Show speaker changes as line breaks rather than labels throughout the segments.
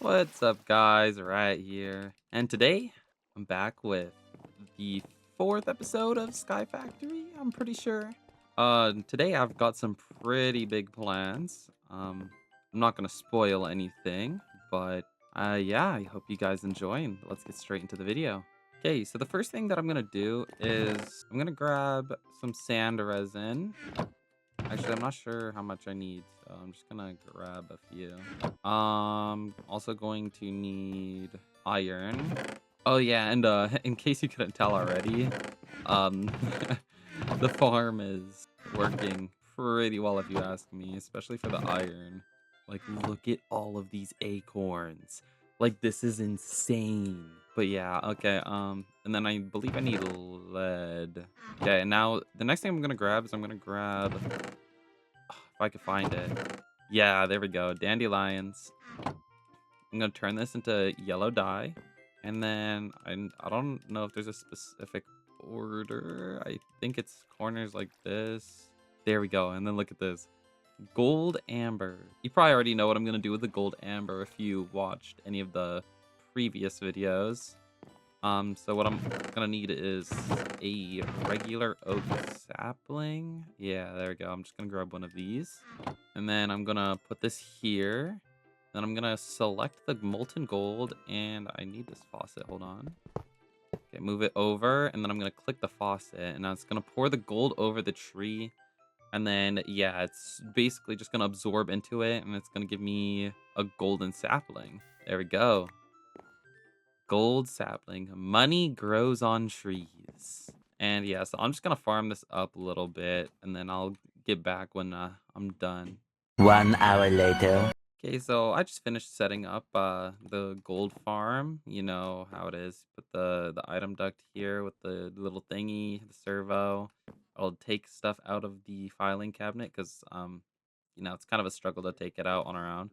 What's up, guys? Right here. And today, I'm back with the fourth episode of Sky Factory, I'm pretty sure. Today I've got some pretty big plans. I'm not gonna spoil anything, but yeah, I hope you guys enjoy and let's get straight into the video. Okay, so the first thing that I'm gonna do is I'm gonna grab some sand resin. Actually, I'm not sure how much I need, so I'm just gonna grab a few. Also going to need iron. Oh yeah, and in case you couldn't tell already, um, the farm is working pretty well if you ask me, especially for the iron. Like, look at all of these acorns. Like, this is insane. But yeah, okay, and then I believe I need lead. Okay, and now the next thing I'm gonna grab is I'm gonna grab if I could find it. Yeah, there we go. Dandelions. I'm gonna turn this into yellow dye. And then I don't know if there's a specific order. I think it's corners like this. There we go. And then look at this. Gold amber. You probably already know what I'm gonna do with the gold amber if you watched any of the previous videos. So what I'm gonna need is a regular oak sapling. Yeah, there we go. I'm just gonna grab one of these. And then I'm gonna put this here. Then I'm gonna select the molten gold and I need this faucet. Hold on. Okay, move it over and then I'm gonna click the faucet and now it's gonna pour the gold over the tree. And then, yeah, it's basically just gonna absorb into it and it's gonna give me a golden sapling. There we go. Gold sapling. Money grows on trees. And yeah, so I'm just gonna farm this up a little bit and then I'll get back when I'm done.
1 hour later.
Okay, so I just finished setting up the gold farm. You know how it is. Put the item duct here with the little thingy, the servo. I'll take stuff out of the filing cabinet because it's kind of a struggle to take it out on our own.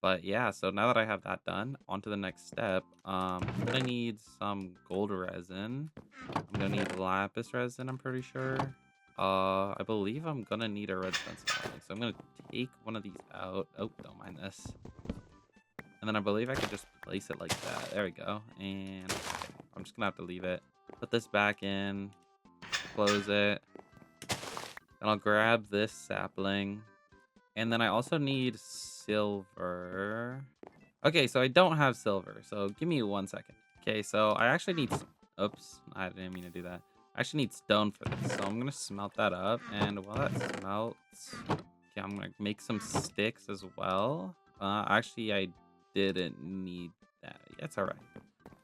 But yeah, so now that I have that done, on to the next step. I'm gonna need some gold resin. I'm gonna need lapis resin, I'm pretty sure. I believe I'm gonna need a redstone sapling, so I'm gonna take one of these out. Oh, don't mind this. And then I believe I can just place it like that. There we go. And I'm just gonna have to leave it. Put this back in, close it. And I'll grab this sapling. And then I also need silver. Okay, so I don't have silver, so give me 1 second. Okay, so I actually need... Oops, I didn't mean to do that. I actually need stone for this, so I'm gonna smelt that up. And while that smelts... Okay, I'm gonna make some sticks as well. Actually, I didn't need that. Yeah, it's alright.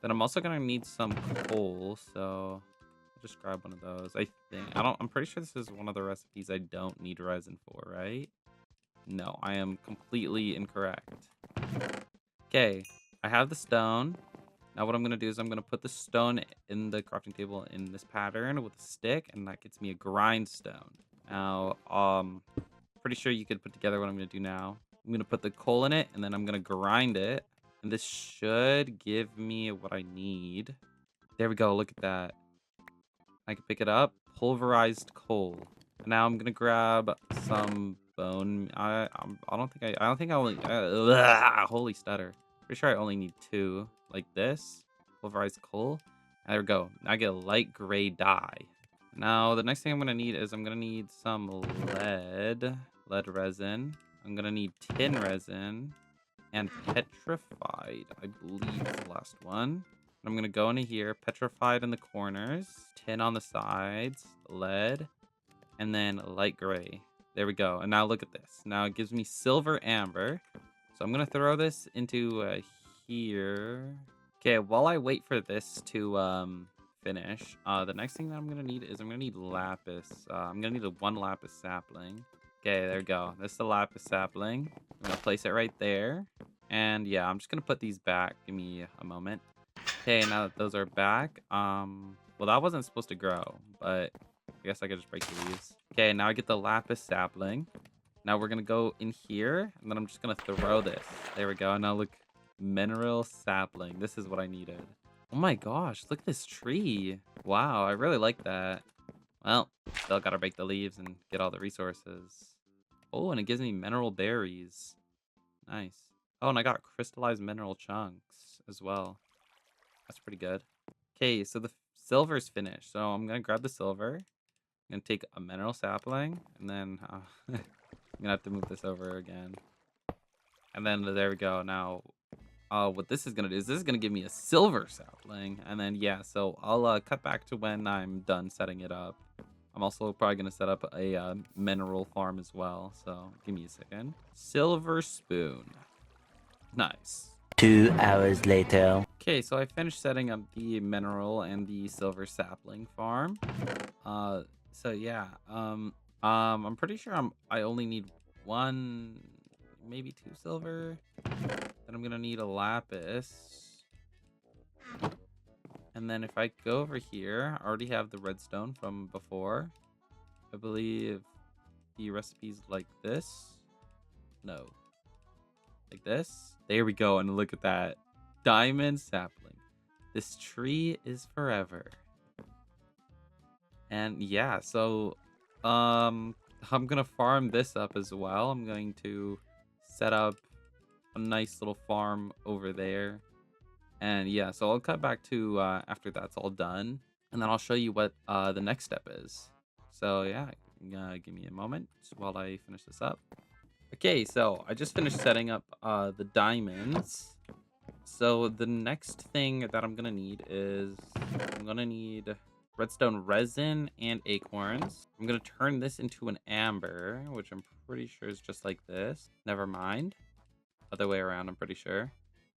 Then I'm also gonna need some coal, so... I'll just grab one of those. I'm pretty sure this is one of the recipes I don't need resin for, right? No, I am completely incorrect. Okay, I have the stone. Now what I'm going to do is I'm going to put the stone in the crafting table in this pattern with a stick, and that gets me a grindstone. Now, pretty sure you could put together what I'm going to do now. I'm going to put the coal in it, and then I'm going to grind it. And this should give me what I need. There we go. Look at that. I can pick it up. Pulverized coal. And now I'm going to grab some bone. I don't think I only, holy stutter. Pretty sure I only need 2 like this. Pulverized coal. There we go. Now I get a light gray dye. Now the next thing I'm going to need is I'm going to need some lead resin. I'm going to need tin resin and petrified, I believe is the last one. I'm going to go into here, petrified in the corners, tin on the sides, lead, and then light gray. There we go. And now look at this. Now it gives me silver amber. So I'm going to throw this into here. Okay, while I wait for this to finish, the next thing that I'm going to need is I'm going to need lapis. I'm going to need a 1 lapis sapling. Okay, there we go. This is the lapis sapling. I'm going to place it right there. And yeah, I'm just going to put these back. Give me a moment. Okay, now that those are back, well, that wasn't supposed to grow, but I guess I could just break the leaves. Okay, now I get the lapis sapling. Now we're gonna go in here, and then I'm just gonna throw this. There we go. Now look, mineral sapling. This is what I needed. Oh my gosh, look at this tree. Wow, I really like that. Well, still gotta break the leaves and get all the resources. Oh, and it gives me mineral berries. Nice. Oh, and I got crystallized mineral chunks as well. That's pretty good. Okay, so the silver's finished. So I'm gonna grab the silver. I'm gonna take a mineral sapling, and then I'm gonna have to move this over again. And then there we go. Now, what this is gonna do is this is gonna give me a silver sapling, and then yeah. So I'll cut back to when I'm done setting it up. I'm also probably gonna set up a mineral farm as well. So give me a second. Silver spoon. Nice.
2 hours later.
Okay, so I finished setting up the mineral and the silver sapling farm. Uh, so yeah, I'm pretty sure I only need one, maybe two silver. Then I'm gonna need a lapis, and then if I go over here, I already have the redstone from before. I believe the recipe's like this. No, like this. There we go, and look at that diamond sapling. This tree is forever. And yeah, so I'm gonna farm this up as well. I'm going to set up a nice little farm over there. And yeah, so I'll cut back to after that's all done, and then I'll show you what the next step is. So yeah, give me a moment while I finish this up. Okay, so I just finished setting up the diamonds. So the next thing that I'm gonna need is I'm gonna need redstone resin and acorns. I'm gonna turn this into an amber, which I'm pretty sure is just like this. Never mind. Other way around, I'm pretty sure.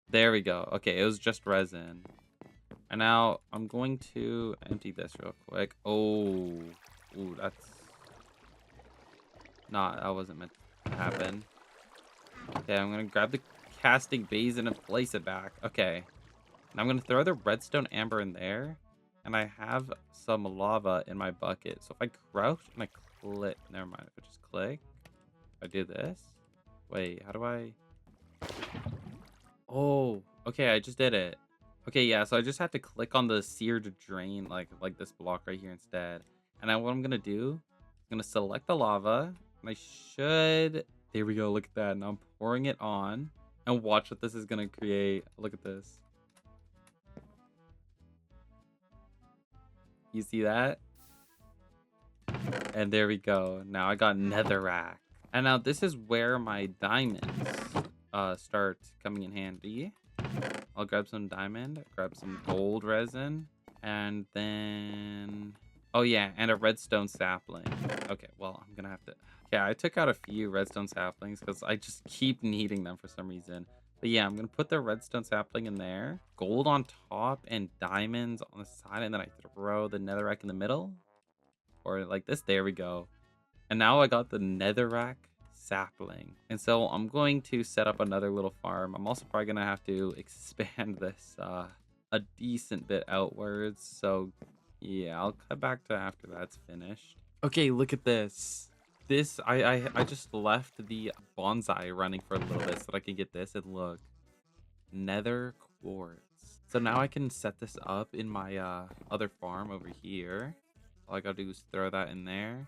There we go. Okay, it was just resin. And now I'm going to empty this real quick. Oh, ooh, that's not, that wasn't meant to happen. Okay, I'm gonna grab the casting basin and place it back. Okay. And I'm gonna throw the redstone amber in there. And I have some lava in my bucket. So if I crouch and I click, never mind, I just click. I do this. Wait, how do I? Oh, okay, I just did it. Okay, yeah, so I just have to click on the seared drain, like this block right here instead. And now what I'm gonna do, I'm gonna select the lava, and I should. There we go. Look at that. Now I'm pouring it on, and watch what this is gonna create. Look at this. You see that? And there we go. Now I got netherrack. And now this is where my diamonds start coming in handy. I'll grab some diamond, grab some gold resin, and then oh yeah, and a redstone sapling. Okay, well, I'm gonna have to. Yeah, I took out a few redstone saplings because I just keep needing them for some reason. But yeah, I'm gonna put the redstone sapling in there, gold on top, and diamonds on the side, and then I throw the netherrack in the middle, or like this. There we go. And now I got the netherrack sapling. And so I'm going to set up another little farm. I'm also probably going to have to expand this a decent bit outwards. So yeah, I'll cut back to after that's finished. Okay, look at this. This, I just left the bonsai running for a little bit so that I can get this. And look, nether quartz. So now I can set this up in my other farm over here. All I gotta do is throw that in there.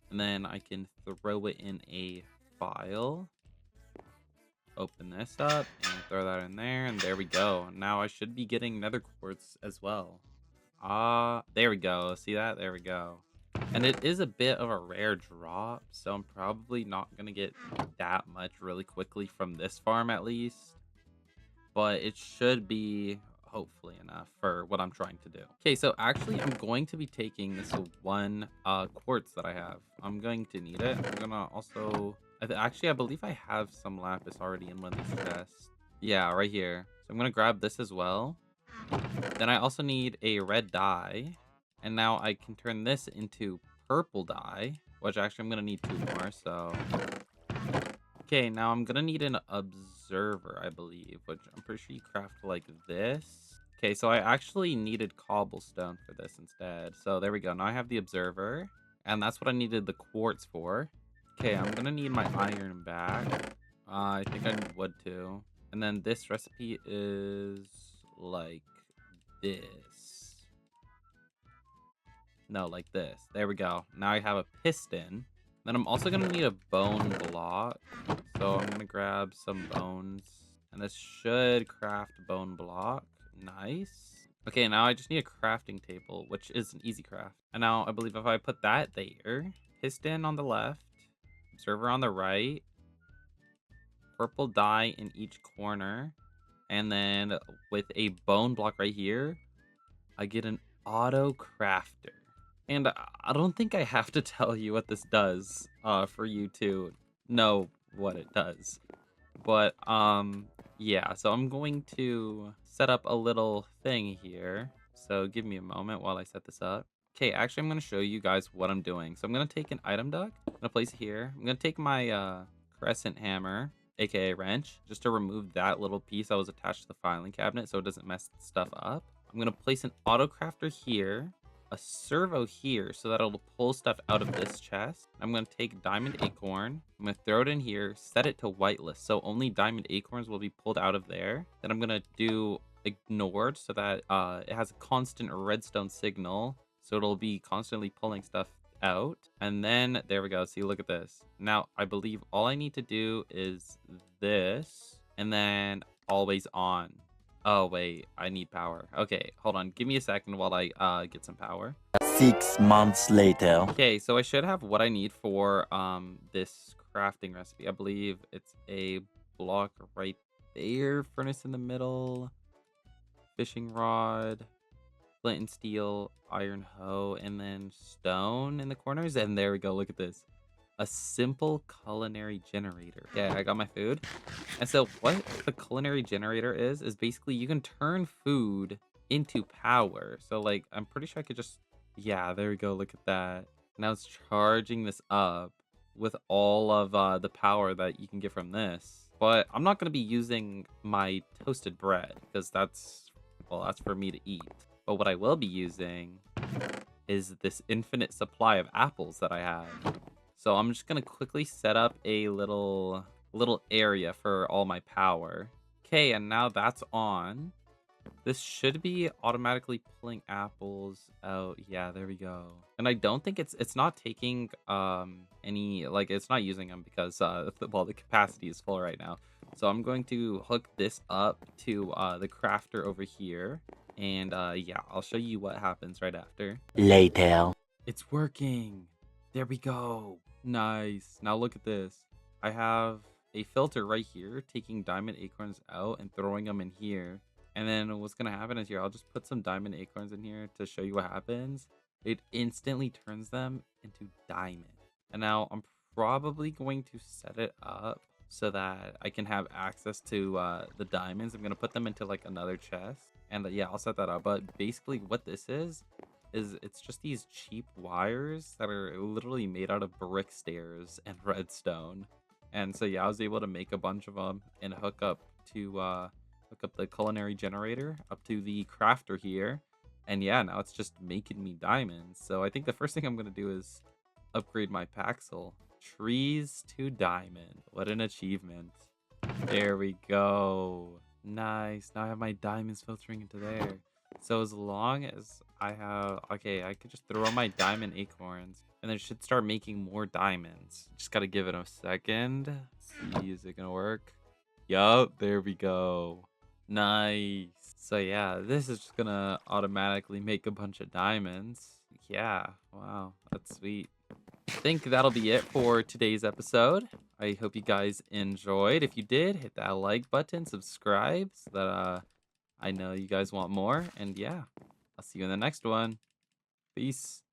And then I can throw it in a file. Open this up and throw that in there. And there we go. Now I should be getting nether quartz as well. There we go. See that? There we go. And it is a bit of a rare drop. So I'm probably not going to get that much really quickly from this farm at least. But it should be hopefully enough for what I'm trying to do. Okay, so actually I'm going to be taking this one quartz that I have. I'm going to need it. I'm gonna also actually I believe I have some lapis already in one of these chests. Yeah, right here. So I'm gonna grab this as well. Then I also need a red dye, and now I can turn this into purple dye, which actually I'm gonna need two more. So okay, now I'm gonna need an observer, I believe, which I'm pretty sure you craft like this. Okay, so I actually needed cobblestone for this instead. So there we go. Now I have the observer, and that's what I needed the quartz for. Okay, I'm gonna need my iron back. I think I need wood too. And then this recipe is like this. No, like this. There we go. Now I have a piston. Then I'm also gonna need a bone block. So I'm gonna grab some bones, and this should craft bone block. Nice. Okay, now I just need a crafting table, which is an easy craft. And now I believe if I put that there, piston on the left, observer on the right, purple dye in each corner, and then with a bone block right here, I get an auto crafter. And I don't think I have to tell you what this does for you to know what it does. But yeah, so I'm going to set up a little thing here. So give me a moment while I set this up. Okay, actually I'm going to show you guys what I'm doing. So I'm going to take an item duck, I'm going to place it here. I'm going to take my crescent hammer, aka wrench, just to remove that little piece that was attached to the filing cabinet so it doesn't mess stuff up. I'm going to place an auto crafter here, a servo here so that it'll pull stuff out of this chest. I'm going to take diamond acorn. I'm going to throw it in here, set it to whitelist. So only diamond acorns will be pulled out of there. Then I'm going to do ignored so that it has a constant redstone signal. So it'll be constantly pulling stuff out. And then there we go. See, look at this. Now, I believe all I need to do is this and then always on. Oh, wait, I need power. Okay, hold on. Give me a second while I get some power.
6 months later.
Okay, so I should have what I need for this crafting recipe. I believe it's a block right there, furnace in the middle, fishing rod, flint and steel, iron hoe, and then stone in the corners. And there we go. Look at this. A simple culinary generator. Yeah, I got my food. And so what the culinary generator is basically you can turn food into power. So like, I'm pretty sure I could just, yeah, there we go. Look at that. Now it's charging this up with all of the power that you can get from this. But I'm not going to be using my toasted bread because that's, well, that's for me to eat. But what I will be using is this infinite supply of apples that I have. So I'm just gonna quickly set up a little area for all my power. Okay, and now that's on. This should be automatically pulling apples out. Yeah, there we go. And I don't think it's not taking any, like, it's not using them because well, the capacity is full right now. So I'm going to hook this up to the crafter over here. And yeah, I'll show you what happens right after.
Later.
It's working. There we go. Nice. Now look at this. I have a filter right here taking diamond acorns out and throwing them in here. And then what's going to happen is here, I'll just put some diamond acorns in here to show you what happens. It instantly turns them into diamond. And now I'm probably going to set it up so that I can have access to the diamonds. I'm going to put them into like another chest. And yeah, I'll set that up. But basically what this is it's just these cheap wires that are literally made out of brick stairs and redstone. And so yeah, I was able to make a bunch of them and hook up the culinary generator up to the crafter here. And yeah, now it's just making me diamonds. So I think the first thing I'm gonna do is upgrade my Paxel. Trees to diamond. What an achievement. There we go. Nice. Now I have my diamonds filtering into there. So as long as I have, okay, I could just throw my diamond acorns and then it should start making more diamonds. Just got to give it a second. See, is it going to work? Yup, there we go. Nice. So yeah, this is just going to automatically make a bunch of diamonds. Yeah, wow, that's sweet. I think that'll be it for today's episode. I hope you guys enjoyed. If you did, hit that like button, subscribe so that I know you guys want more. And yeah, I'll see you in the next one. Peace.